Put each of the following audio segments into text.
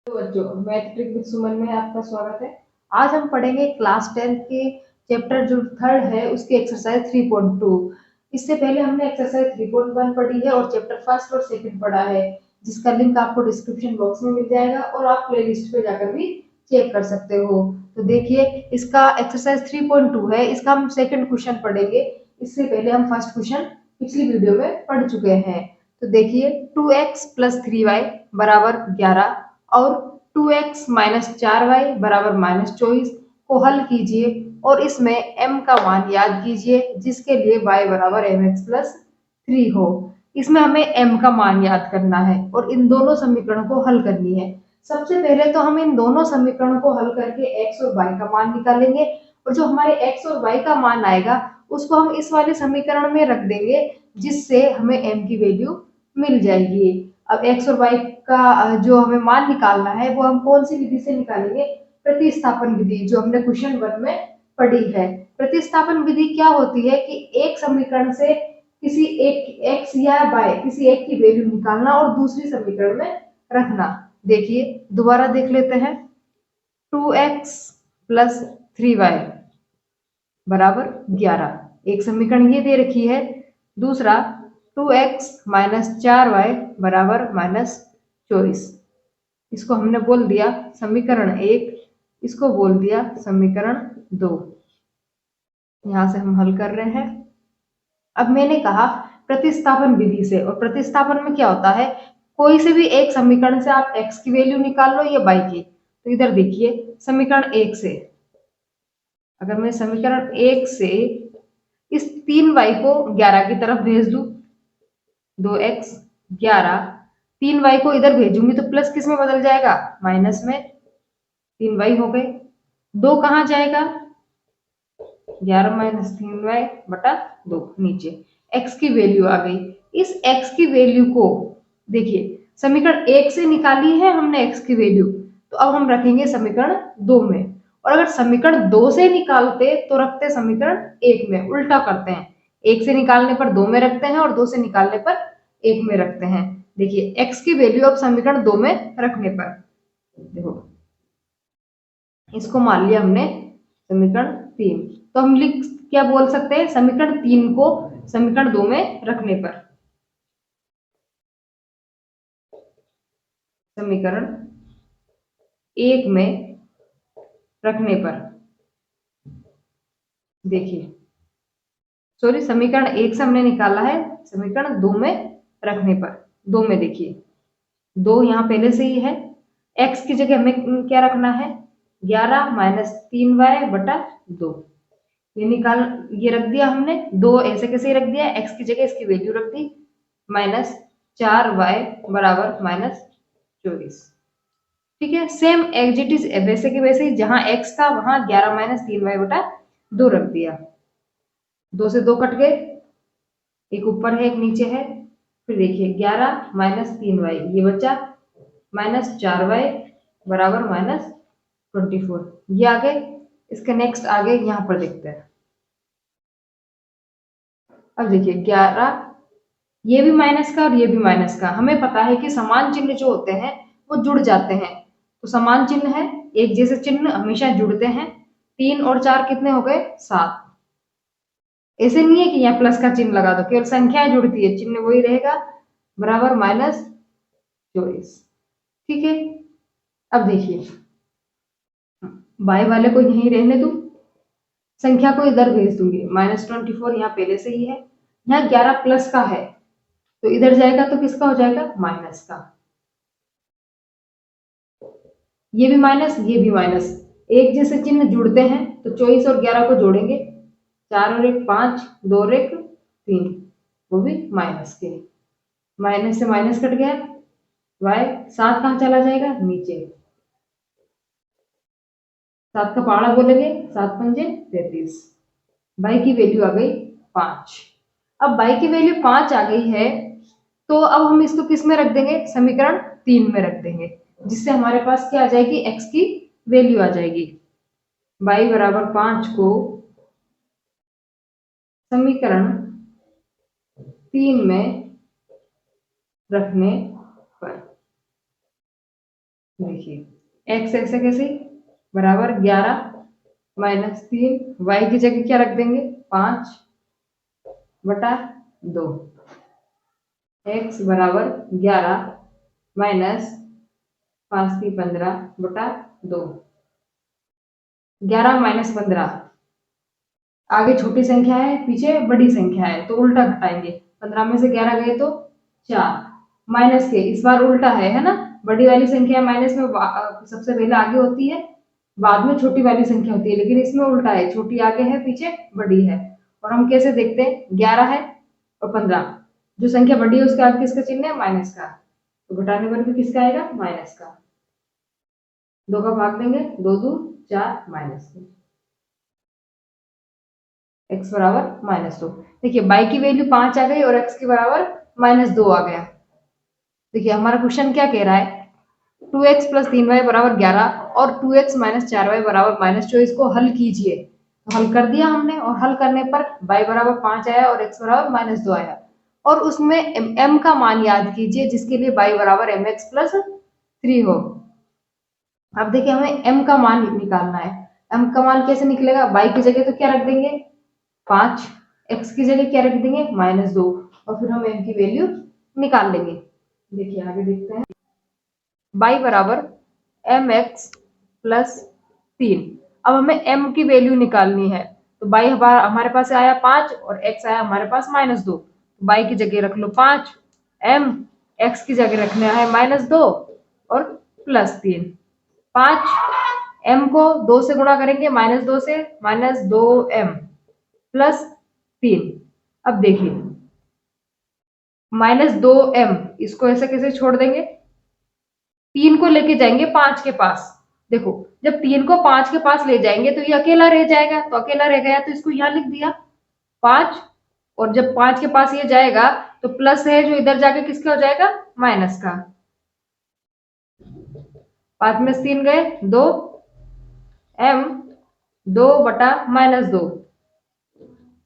तो बच्चों, math trick with सुमन में आपका स्वागत है। आज हम पढ़ेंगे क्लास 10 के चैप्टर जो थर्ड है उसकी एक्सरसाइज 3.2। इससे पहले हमने एक्सरसाइज 3.1 पढ़ी है और चैप्टर फर्स्ट और सेकंड पढ़ा है, जिसका लिंक आपको डिस्क्रिप्शन बॉक्स में मिल जाएगा और आप प्लेलिस्ट पे जाकर भी चेक कर सकते हो। तो देखिए, इसका एक्सरसाइज 3.2 है, इसका हम सेकंड क्वेश्चन पढ़ेंगे। इससे पहले हम फर्स्ट क्वेश्चन पिछली वीडियो में पढ़ चुके हैं। तो देखिए, 2x प्लस 3y बराबर 11 और 2x माइनस 4y बराबर -24 को हल कीजिए और इसमें m का मान याद कीजिए, जिसके लिए y बराबर mx प्लस 3 हो। इसमें हमें m का मान याद करना है और इन दोनों समीकरणों को हल करनी है। सबसे पहले तो हम इन दोनों समीकरणों को हल करके x और y का मान निकालेंगे और जो हमारे x और y का मान आएगा उसको हम इस वाले समीकरण में रख देंगे, जिससे हमें m की वैल्यू मिल जाएगी। अब x और y का जो हमें मान निकालना है वो हम कौन सी विधि से निकालेंगे? प्रतिस्थापन विधि, जो हमने क्वेश्चन 1 में पढ़ी है। प्रतिस्थापन विधि क्या होती है कि एक समीकरण से किसी एक x या y किसी एक की वैल्यू निकालना और दूसरी समीकरण में रखना। देखिए, दोबारा देख लेते हैं। 2x प्लस 3y बराबर 11, एक समीकरण ये दे रखी है। दूसरा 2x माइनस 4y बराबर -24, इसको हमने बोल दिया समीकरण 1, इसको बोल दिया समीकरण 2। यहां से हम हल कर रहे हैं। अब मैंने कहा प्रतिस्थापन विधि से, और प्रतिस्थापन में क्या होता है, कोई से भी एक समीकरण से आप x की वैल्यू निकाल लो या y की। तो इधर देखिए, समीकरण 1 से अगर मैं समीकरण 1 से इस 3y को 11 की तरफ भेज दूं, 2x 11, 3y को इधर भेजूंगी तो प्लस किस में बदल जाएगा? माइनस में। 3y हो गए, 2 कहाँ जाएगा? 11 माइनस 3y बटा 2 नीचे। x की वैल्यू आ गई। इस x की वैल्यू को देखिए, समीकरण 1 से निकाली है हमने x की वैल्यू, तो अब हम रखेंगे समीकरण 2 में। और अगर समीकरण 2 से निकालते तो रखते समीकरण 1 में, उल्टा करते हैं। 1 से निकालने पर 2 में रखते हैं और 2 से निकालने पर 1 में रखते हैं। देखिए, x की वैल्यू अब समीकरण 2 में रखने पर, देखो इसको मान लिया हमने समीकरण 3, तो हम लिख क्या बोल सकते हैं? समीकरण 3 को समीकरण 2 में रखने पर, समीकरण 1 में रखने पर, देखिए सॉरी, समीकरण 1 से हमने निकाला है, समीकरण 2 में रखने पर, 2 में देखिए 2 यहाँ पहले से ही है। x की जगह हमें क्या रखना है? 11 माइनस 3y बटा 2, ये निकाल, ये रख दिया हमने। 2 ऐसे कैसे रख दिया, x की जगह इसकी वैल्यू रख दी, -4y बराबर -24। ठीक है, सेम एज इट इज, वैसे के वैसे ही, जहां x था वहां 11 माइनस 3y बटा 2 रख दिया। 2 से 2 कट गए, एक ऊपर है एक नीचे है। फिर देखिए 11 माइनस 3y ये बचा, -4y बराबर -24, ये आ गए। इसके नेक्स्ट आगे यहाँ पर देखते हैं। अब देखिए 11, ये भी माइनस का और ये भी माइनस का। हमें पता है कि समान चिन्ह जो होते हैं वो जुड़ जाते हैं, तो समान चिन्ह है, एक जैसे चिन्ह हमेशा जुड़ते हैं। 3 और 4 कितने हो गए? 7। ऐसे नहीं है कि यहाँ प्लस का चिन्ह लगा दो, केवल संख्याएं जुड़ती है, चिन्ह वही रहेगा, बराबर -24। ठीक है, अब देखिए बाय वाले को यहीं रहने दूं, संख्या को इधर भेज दूंगी। -24 यहाँ पहले से ही है, यहाँ 11 प्लस का है तो इधर जाएगा तो किसका हो जाएगा? माइनस का। ये भी माइनस, ये भी माइनस, एक जैसे चिन्ह जुड़ते हैं तो 24 और 11 को जोड़ेंगे, 4 और 1 5, 2 और 1 3, वो भी माइनस के। माइनस से माइनस कट गया, y 7 कहाँ चला जाएगा? नीचे। 7 का पहाड़ा बोलेंगे, 7 पंजे 33, y की वैल्यू आ गई 5। अब y की वैल्यू 5 आ गई है, तो अब हम इसको किस में रख देंगे? समीकरण 3 में रख देंगे, जिससे हमारे पास क्या आ जाएगी? x की वैल्यू आ जाएगी। y बराबर 5 को समीकरण 3 में रखने पर, देखिए x ऐसे कैसे बराबर 11 माइनस 3, y की जगह क्या रख देंगे 5/2, x बराबर 11 माइनस 5 की 15/2, 11 माइनस 15, आगे छोटी संख्या है पीछे बड़ी संख्या है तो उल्टा घटाएंगे, 15 में से 11 गए तो 4, माइनस के इस बार उल्टा है ना, बड़ी वाली संख्या माइनस में सबसे पहले आगे होती है, बाद में छोटी वाली संख्या होती है, लेकिन इसमें उल्टा है, छोटी आगे है पीछे बड़ी है। और हम कैसे देखते हैं 11 है और 15, जो संख्या बड़ी है उसके आगे किसका चिन्ह है माइनस का, तो घटाने पर भी किसका आएगा माइनस का, 2 का भाग देंगे 2 2 4 माइनस x बराबर -2। देखिए y की वैल्यू 5 आ गई और x के बराबर -2 आ गया। देखिए हमारा क्वेश्चन क्या कह रहा है 2x + 3y बराबर 11 और 2x - 4y बराबर -24 को हल कीजिए। तो हल कर दिया हमने और हल करने पर y बराबर 5 आया और x बराबर -2 आया और उसमें m का मान याद कीजिए जिसके लिए y बराबर mx + 3 हो। अब देखिए हमें m का मान निकालना है, m का मान कैसे निकलेगा, y की जगह तो क्या रख देंगे 5, x की जगह क्या रख देंगे -2 और फिर हम m की वैल्यू निकाल लेंगे। देखिए आगे देखते हैं y बराबर mx + 3। अब हमें m की वैल्यू निकालनी है तो y हमारे पास आया 5 और x आया हमारे पास -2, y की जगह रख लो 5, m x की जगह रखना है -2 और +3, 5 m को 2 से गुणा करेंगे -2 से -2m +3। अब देखिए -2m इसको ऐसे कैसे छोड़ देंगे, 3 को लेके जाएंगे 5 के पास, देखो जब 3 को 5 के पास ले जाएंगे तो ये अकेला रह जाएगा, तो अकेला रह गया तो इसको यहाँ लिख दिया 5, और जब 5 के पास ये जाएगा तो प्लस है जो इधर जाके किसका हो जाएगा माइनस का, 5 में 3 गए 2, m 2/-2,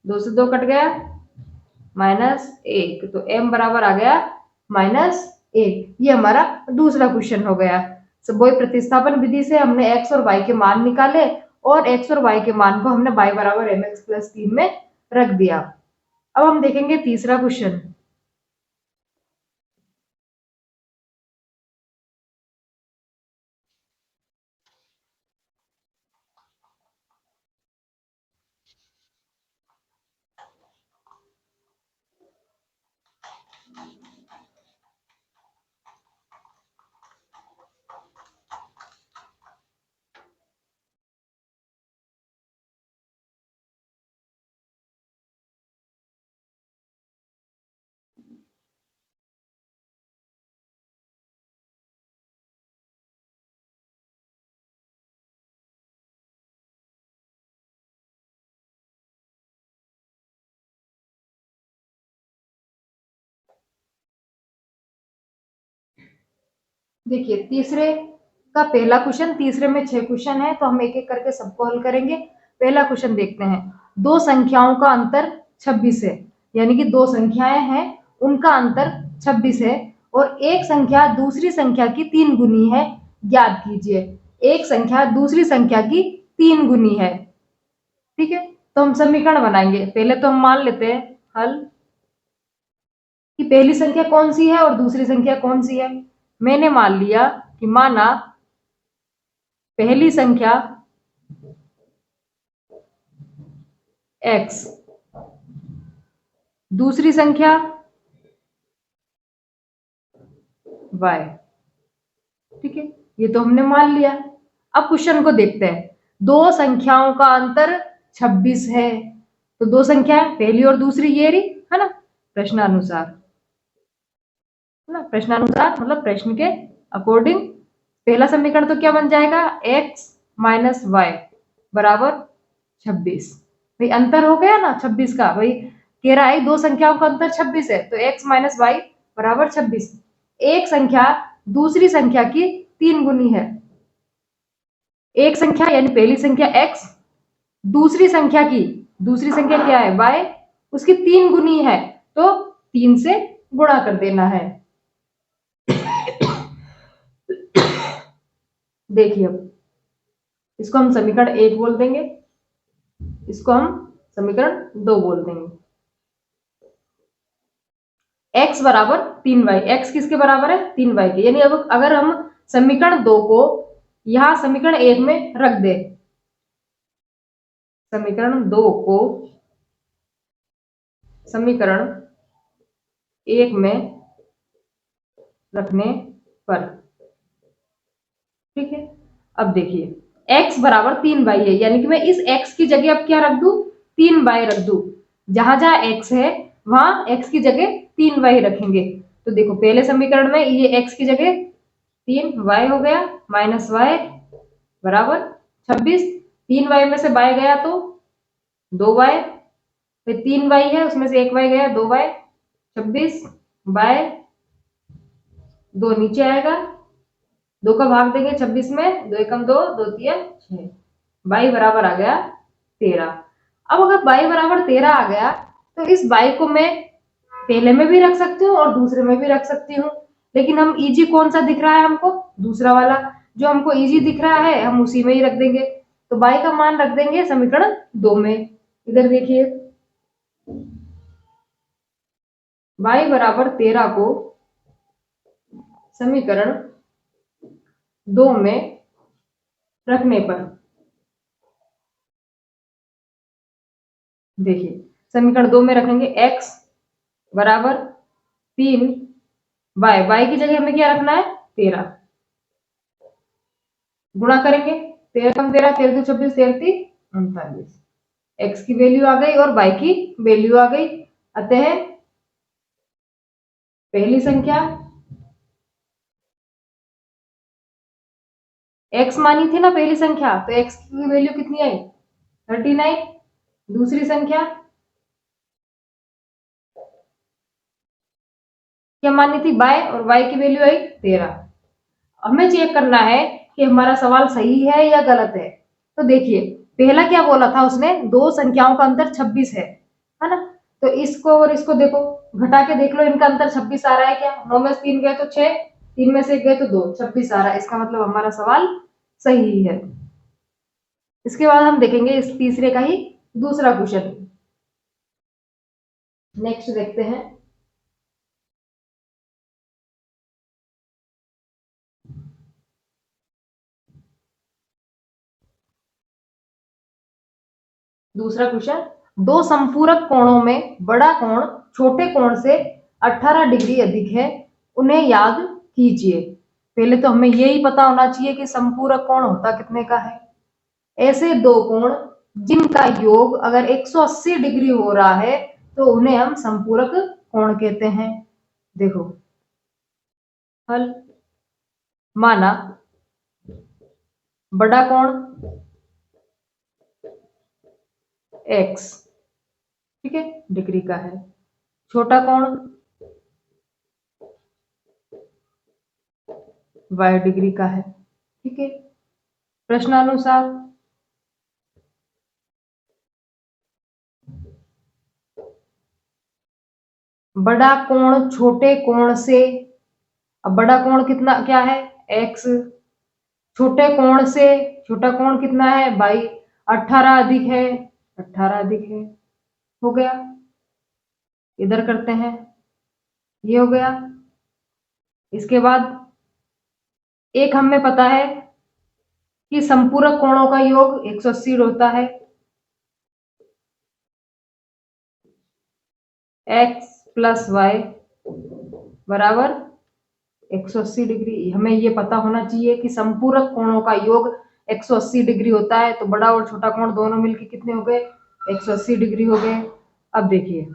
2 से 2 कट गया -1, तो m बराबर आ गया -1। ये हमारा दूसरा क्वेश्चन हो गया। सबोई प्रतिस्थापन विधि से हमने x और y के मान निकाले और x और y के मान को हमने y बराबर mx + 3 में रख दिया। अब हम देखेंगे तीसरा क्वेश्चन। देखिए तीसरे का पहला क्वेश्चन, तीसरे में 6 क्वेश्चन है तो हम एक एक करके सबको हल करेंगे। पहला क्वेश्चन देखते हैं, दो संख्याओं का अंतर 26 है, यानी कि दो संख्याएं हैं उनका अंतर 26 है और एक संख्या दूसरी संख्या की 3 गुनी है, ज्ञात कीजिए। एक संख्या दूसरी संख्या की 3 गुनी है, ठीक है। तो हम समीकरण बनाएंगे, पहले तो हम मान लेते हैं हल कि पहली संख्या कौन सी है और दूसरी संख्या कौन सी है। मैंने मान लिया कि माना पहली संख्या x, दूसरी संख्या y, ठीक है, ये तो हमने मान लिया। अब क्वेश्चन को देखते हैं, दो संख्याओं का अंतर 26 है, तो दो संख्या पहली और दूसरी ये रही है ना, प्रश्नानुसार, है ना, प्रश्नानुसार मतलब प्रश्न के अकॉर्डिंग। पहला समीकरण तो क्या बन जाएगा x - y बराबर 26। भाई अंतर हो गया ना 26 का, भाई कह रहा है दो संख्याओं का अंतर 26 है तो x - y बराबर 26। एक संख्या दूसरी संख्या की 3 गुनी है, एक संख्या यानी पहली संख्या x दूसरी संख्या क्या है y, उसकी 3 गुनी है तो 3 से गुणा कर देना है। देखिए अब इसको हम समीकरण 1 बोल देंगे, इसको हम समीकरण 2 बोल देंगे। x बराबर 3y, x किसके बराबर है 3y के, यानी अब अगर हम समीकरण 2 को यहां समीकरण 1 में रख दे, समीकरण 2 को समीकरण 1 में रखने पर, ठीक है। अब देखिए x बराबर 3y है, यानी कि मैं इस x की जगह अब क्या रख दूं 3y रख दूं, जहां जहां x है वहां x की जगह 3y रखेंगे। तो देखो पहले समीकरण में ये x की जगह 3y हो गया, माइनस y बराबर 26, 3y में से y गया तो 2y, फिर 3y है उसमें से 1y गया 2y, 26 बाय 2 नीचे आएगा, 2 का भाग देंगे 26 में, 2 एकम 2, 2 तिया 6, y बराबर आ गया 13। अब अगर y बराबर 13 आ गया तो इस y को मैं पहले में भी रख सकती हूँ और दूसरे में भी रख सकती हूँ, लेकिन हम इजी कौन सा दिख रहा है हमको, दूसरा वाला जो हमको इजी दिख रहा है हम उसी में ही रख देंगे। तो y का मान रख देंगे समीकरण 2 में। इधर देखिए y बराबर 13 को समीकरण 2 में रखने पर, देखिए समीकरण 2 में रखेंगे x बराबर 3 y की जगह हमें क्या रखना है 13, गुणा करेंगे 13 कम 13, 13 दो 26, 13 39, x की वैल्यू आ गई और y की वैल्यू आ गई। अतः पहली संख्या x मानी थी ना पहली संख्या, तो x की वैल्यू कितनी आई 39, दूसरी संख्या क्या मानी थी y और y की वैल्यू आई 13। हमें चेक करना है कि हमारा सवाल सही है या गलत है। तो देखिए पहला क्या बोला था उसने, दो संख्याओं का अंतर 26 है ना, तो इसको और इसको देखो घटा के देख लो, इनका अंतर 26 आ रहा है क्या, 9 में से 3 गए तो 6, 3 में से 1 गए तो 2, 26 आ रहा है, इसका मतलब हमारा सवाल सही है। इसके बाद हम देखेंगे इस तीसरे का ही दूसरा क्वेश्चन, नेक्स्ट देखते हैं। दूसरा क्वेश्चन, दो संपूरक कोणों में बड़ा कोण छोटे कोण से 18 डिग्री अधिक है, उन्हें याद कीजिए। पहले तो हमें यही पता होना चाहिए कि संपूरक कोण होता कितने का है। ऐसे दो कोण जिनका योग अगर 180 डिग्री हो रहा है तो उन्हें हम संपूरक कोण कहते हैं। देखो हल, माना बड़ा कोण x ठीक है डिग्री का है, छोटा कोण y डिग्री का है, ठीक है। प्रश्नानुसार बड़ा कोण छोटे कोण से, अब बड़ा कोण कितना क्या है x, छोटे कोण से छोटा कोण कितना है y, 18 अधिक है, 18 अधिक है, हो गया। इधर करते हैं, ये हो गया। इसके बाद एक हमें पता है कि संपूरक कोणों का योग 180 होता है, x प्लस वाई बराबर 180 डिग्री। हमें ये पता होना चाहिए कि संपूरक कोणों का योग 180 डिग्री होता है, तो बड़ा और छोटा कोण दोनों मिलकर कितने हो गए 180 डिग्री हो गए। अब देखिए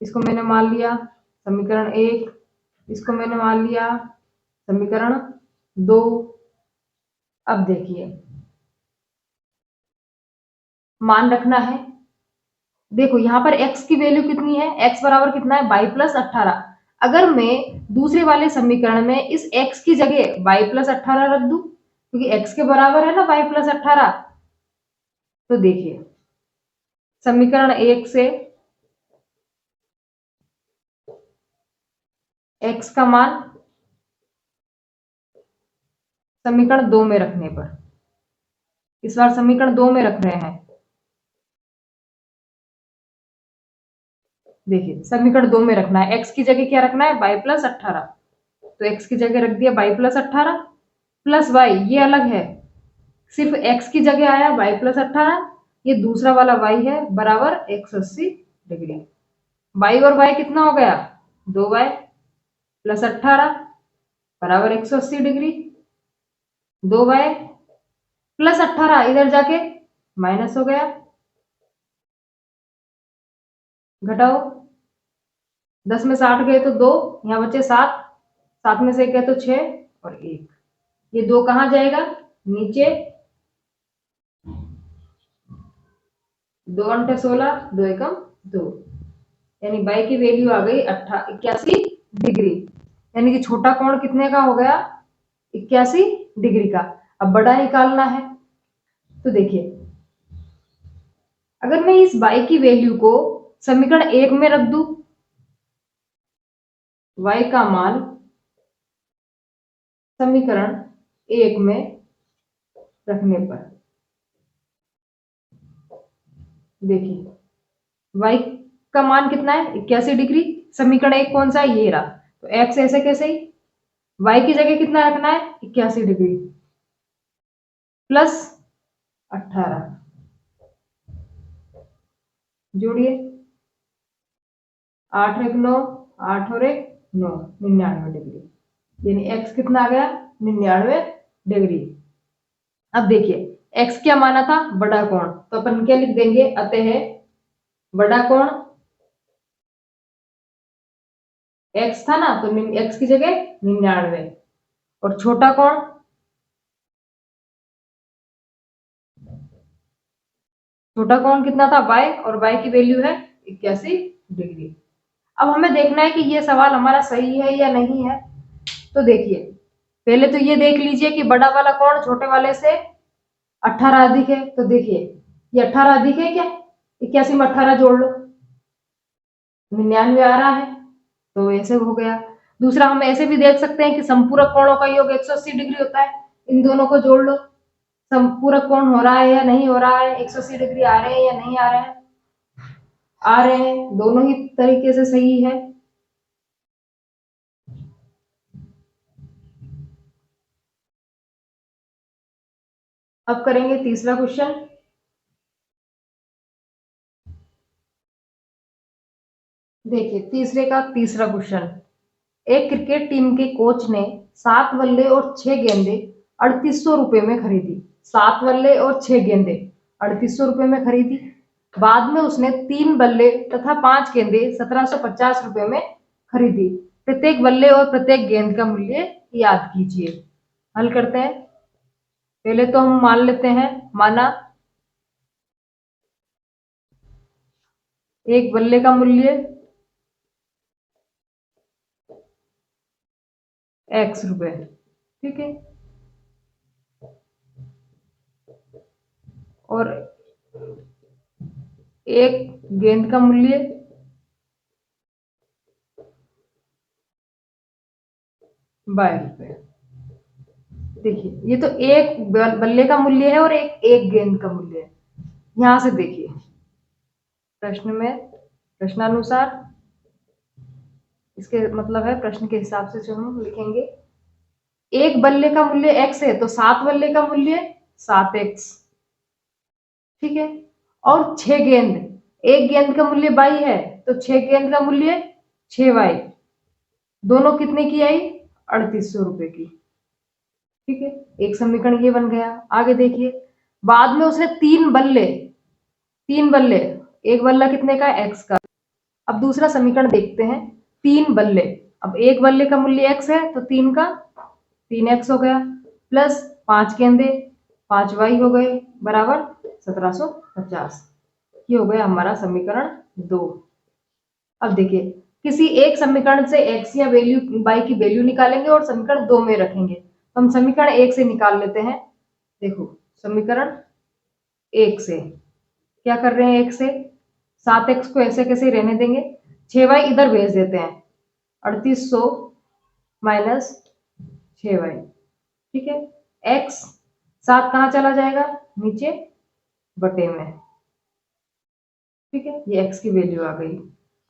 इसको मैंने मान लिया समीकरण 1, इसको मैंने मान लिया समीकरण 2। अब देखिए मान रखना है, देखो यहाँ पर x की वैल्यू कितनी है, x बराबर कितना है y प्लस 18। अगर मैं दूसरे वाले समीकरण में इस x की जगह y प्लस 18 रख दूं, क्योंकि x के बराबर है ना y प्लस 18, तो देखिए समीकरण 1 से x का मान समीकरण 2 में रखने पर, इस बार समीकरण 2 में रख रहे हैं। देखिए समीकरण 2 में रखना है, x की जगह क्या रखना है, y प्लस 18। तो x की जगह रख दिया y प्लस 18 प्लस y, ये अलग है, सिर्फ x की जगह आया y प्लस 18, ये दूसरा वाला y है बराबर 180 डिग्री। y और y कितना हो गया, 2y प्लस 18 बराबर 180 डिग्री। 2y प्लस 18 इधर जाके माइनस हो गया, घटाओ, 10 में 60 गए तो 2, यहाँ बचे 7, 7 में से 1 गए तो 6 और 1, ये 2 कहाँ जाएगा, नीचे, 2 अंटे 16, 2 एकम 2, यानी y की वैल्यू आ गई 81 डिग्री, यानी कि छोटा कोण कितने का हो गया, 81 डिग्री का। अब बड़ा निकालना है, तो देखिए अगर मैं इस y की वैल्यू को समीकरण 1 में रख दूं, y का मान समीकरण 1 में रखने पर, देखिए y का मान कितना है, 81 डिग्री, समीकरण 1 कौन सा है, ये रहा, तो x ऐसे कैसे ही, y की जगह कितना रखना है, 81 डिग्री प्लस 18, जोड़िए, 8 और 1 9, 8 और 1 9, 99 डिग्री, यानी x कितना आ गया, 99 डिग्री। अब देखिए x क्या माना था, बड़ा कोण, तो अपन क्या लिख देंगे, अतः बड़ा कोण, x था ना, तो x की जगह 99, और छोटा कोण, छोटा कोण कितना था y, और y की वैल्यू है 81 डिग्री। अब हमें देखना है कि ये सवाल हमारा सही है या नहीं है। तो देखिए पहले तो ये देख लीजिए कि बड़ा वाला कोण छोटे वाले से 18 अधिक है, तो देखिए ये 18 अधिक है क्या, 81 में 18 जोड़ लो, 99 आ रहा है, तो ऐसे हो गया। दूसरा हम ऐसे भी देख सकते हैं कि संपूरक कोणों का योग 180 डिग्री होता है, इन दोनों को जोड़ लो, संपूरक कोण हो रहा है या नहीं हो रहा है, 180 डिग्री आ रहे हैं या नहीं आ रहे हैं, आ रहे हैं, दोनों ही तरीके से सही है। अब करेंगे तीसरा क्वेश्चन। देखिए तीसरे का तीसरा क्वेश्चन, एक क्रिकेट टीम के कोच ने 7 बल्ले और 6 गेंदे 3800 रुपए में खरीदी, 7 बल्ले और 6 गेंदे 3800 रुपए में खरीदी, बाद में उसने 3 बल्ले तथा 5 गेंदे 1750 रुपए में खरीदी, प्रत्येक बल्ले और प्रत्येक गेंद का मूल्य याद कीजिए। हल करते हैं, पहले तो हम मान लेते हैं, माना एक बल्ले का मूल्य x रुपए, ठीक है, और एक गेंद का मूल्य ₹12। देखिए ये तो एक बल्ले का मूल्य है और एक गेंद का मूल्य है। यहां से देखिए प्रश्न में, प्रश्नानुसार इसके मतलब है प्रश्न के हिसाब से जो हम लिखेंगे, एक बल्ले का मूल्य x है तो 7 बल्ले का मूल्य 7x, ठीक है, और 6 गेंद, एक गेंद का मूल्य y है तो 6 गेंद का मूल्य 6y, दोनों कितने की आई, 3800 रुपए की, ठीक है, एक समीकरण ये बन गया। आगे देखिए, बाद में उसने 3 बल्ले, एक बल्ला कितने का, x का। अब दूसरा समीकरण देखते हैं, 3 बल्ले, अब एक बल्ले का मूल्य x है तो 3 का 3x हो गया, प्लस 5 गेंदे 5y हो गए, बराबर 1750, ये हो गया हमारा समीकरण 2। अब देखिए किसी एक समीकरण से x या वैल्यू y की वैल्यू निकालेंगे और समीकरण 2 में रखेंगे, तो हम समीकरण 1 से निकाल लेते हैं। देखो समीकरण 1 से क्या कर रहे हैं, 1 से 7x को ऐसे कैसे रहने देंगे, 6y इधर भेज देते हैं, 3800 माइनस 6y, ठीक है, एक्स, 7 कहाँ चला जाएगा, नीचे बटे में। ठीक है, ये एक्स की वैल्यू आ गई।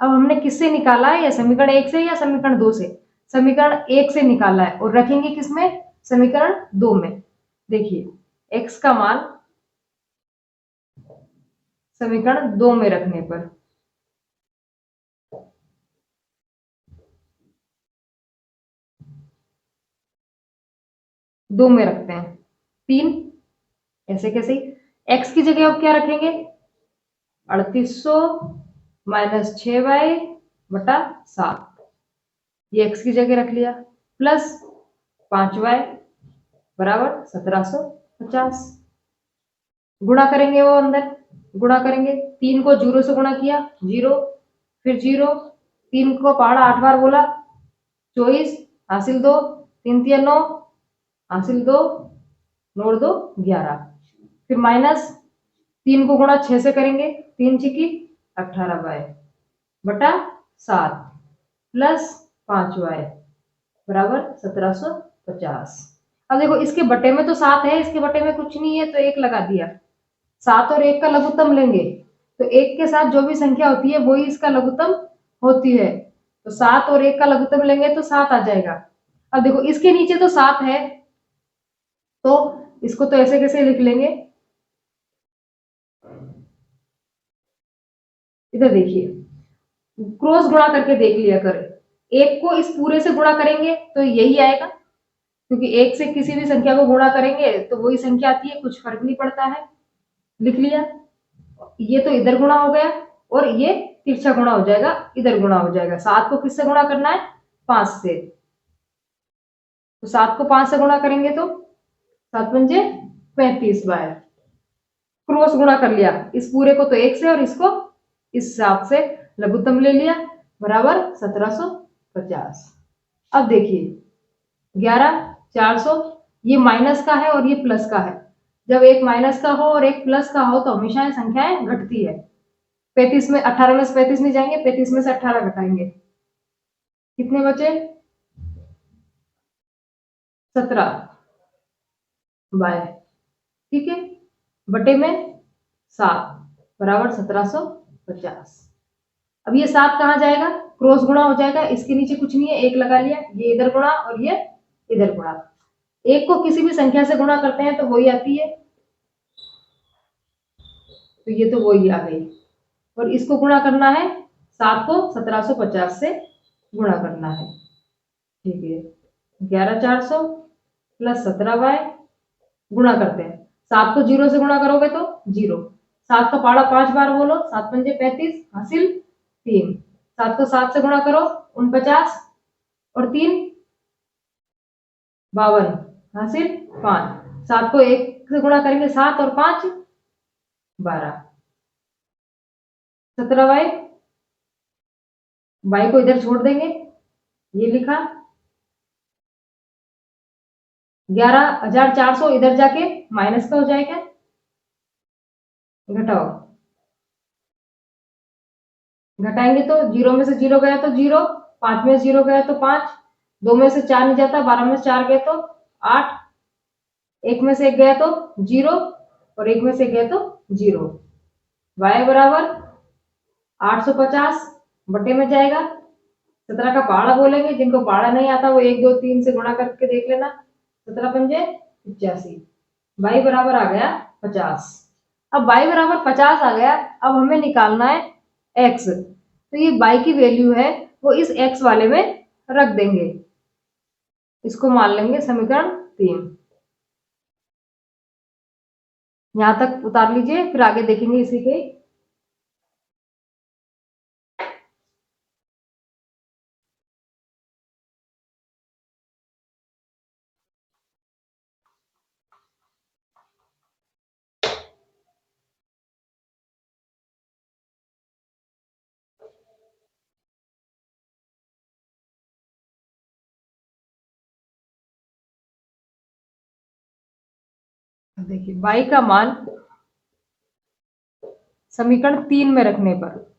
अब हमने किससे निकाला है, या समीकरण 1 से या समीकरण 2 से? समीकरण 1 से निकाला है और रखेंगे किसमें, समीकरण 2 में। देखिए एक्स का मान समीकरण 2 में रखने पर 2 में रखते हैं 3, ऐसे कैसे, एक्स की जगह अब क्या रखेंगे, 3800 माइनस 6y बटा 7, ये एक्स की जगह रख लिया, प्लस 5y बराबर 1750। गुणा करेंगे, वो अंदर गुणा करेंगे, 3 को 0 से गुणा किया 0, फिर 0, 3 को पहाड़ा 8 बार बोला 24, हासिल 2, 3 तिया 9, हासिल 2, नोट 2 11, फिर माइनस 3 को गुणा 6 से करेंगे, 3 छिकी 18y बटा 7 प्लस 5y बराबर 1750। अब देखो इसके बटे में तो 7 है, इसके बटे में कुछ नहीं है तो 1 लगा दिया। 7 और 1 का लघुत्तम लेंगे तो 1 के साथ जो भी संख्या होती है वही इसका लघुत्तम होती है, तो 7 और 1 का लघुत्तम लेंगे तो 7 आ जाएगा। अब देखो इसके नीचे तो 7 है तो इसको तो ऐसे कैसे लिख लेंगे, इधर देखिए क्रॉस गुणा करके देख लिया कर, 1 को इस पूरे से गुणा करेंगे तो यही आएगा, क्योंकि 1 से किसी भी संख्या को गुणा करेंगे तो वही संख्या आती है, कुछ फर्क नहीं पड़ता है। लिख लिया, ये तो इधर गुणा हो गया और ये तिरछा गुणा हो जाएगा, इधर गुणा हो जाएगा। 7 को किससे गुणा करना है, 5 से, तो 7 को 5 से गुणा करेंगे तो 7 पंजे 35 बार क्रॉस गुणा कर लिया, इस पूरे को तो 1 से और इसको इस हिसाब से लघुत्तम ले लिया बराबर 1750। अब देखिए 11 400, ये माइनस का है और ये प्लस का है, जब एक माइनस का हो और एक प्लस का हो तो हमेशा संख्याएं घटती है। 35 में 18 में से 35 नहीं जाएंगे, 35 में से 18 घटाएंगे, कितने बचे 17 बाय, ठीक है, बटे में 7 बराबर 1750। अब ये 7 कहाँ जाएगा, क्रॉस गुणा हो जाएगा, इसके नीचे कुछ नहीं है, 1 लगा लिया, ये इधर गुणा और ये इधर गुणा, 1 को किसी भी संख्या से गुणा करते हैं तो वही आती है, तो ये तो वही आ गई, और इसको गुणा करना है, 7 को 1750 से गुणा करना है, ठीक है, 11400 प्लस 17y गुणा करते हैं, 7 को 0 से गुणा करोगे तो 0, 7 का पाड़ा 5 बार बोलो, 7 पंजे 35 हासिल 3, 7 को 7 से गुणा करो 49 और 3 52 हासिल 5, 7 को 1 से गुणा करेंगे 7 और 5 12, 17y, y को इधर छोड़ देंगे, ये लिखा 11400 इधर जाके माइनस का हो जाएगा, घटाओ, घटाएंगे तो 0 में से 0 गया तो 0, 5 में से 0 गया तो 5, 2 में से 4 नहीं जाता, 12 में से 4 गए तो 8, 1 में से 1 गया तो 0 और 1 में से 1 गया तो 0, y बराबर 850 बटे में जाएगा, 17 का पहाड़ा बोलेंगे, जिनको पहाड़ा नहीं आता वो 1 2 3 से गुणा करके देख लेना, 17 पंजे 85, y बराबर आ गया 50। अब y बराबर 50 आ गया, अब हमें निकालना है x, तो ये y की वैल्यू है वो इस x वाले में रख देंगे, इसको मान लेंगे समीकरण 3, यहां तक उतार लीजिए, फिर आगे देखेंगे इसी के। देखिए y का मान समीकरण 3 में रखने पर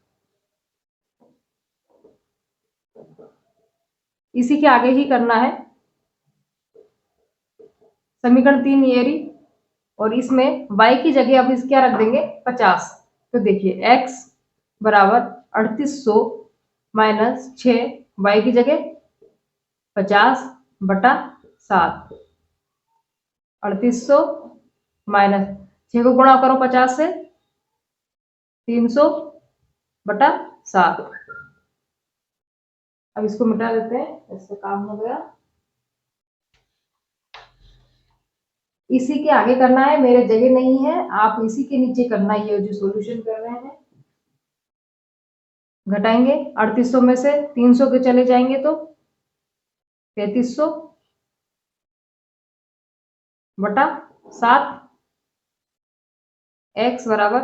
इसी के आगे ही करना है, समीकरण 3 ये रही, और इसमें y की जगह अब इस क्या रख देंगे 50। तो देखिए x बराबर 3800 माइनस 6, y की जगह 50/7, 3800 माइनस 6 को गुणा करो 50 से, 300/7। अब इसको मिटा देते हैं, इससे काम हो गया। इसी के आगे करना है, मेरे जगह नहीं है, आप इसी के नीचे करना है। ये जो सॉल्यूशन कर रहे हैं, घटाएंगे 3800 में से 300 के चले जाएंगे तो 3300/7, x बराबर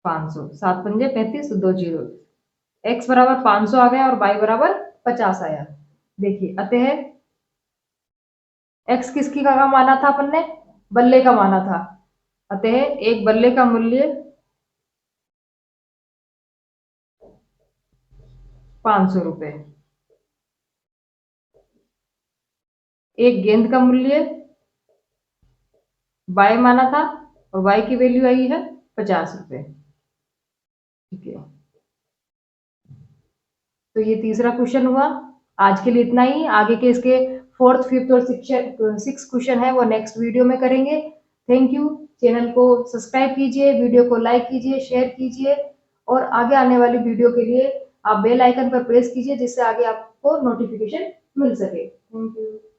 500, 7 पंजे 35, 2 जीरो, x बराबर 500 आ गया और y बराबर 50 आया। देखिए अतः x किसकी का माना था अपन ने, बल्ले का माना था, अतः एक बल्ले का मूल्य 500 रुपए, एक गेंद का मूल्य y माना था और y की वैल्यू आई है 50 रुपए। ठीक है, तो ये तीसरा क्वेश्चन हुआ। आज के लिए इतना ही, आगे के इसके 4th, 5th और 6th क्वेश्चन है वो नेक्स्ट वीडियो में करेंगे। Thank you. चैनल को सब्सक्राइब कीजिए, वीडियो को लाइक कीजिए, शेयर कीजिए, और आगे आने वाली वीडियो के लिए आप बेल आइकन पर प्रेस कीजिए जिससे आगे आपको नोटिफिकेशन मिल सके। Thank you.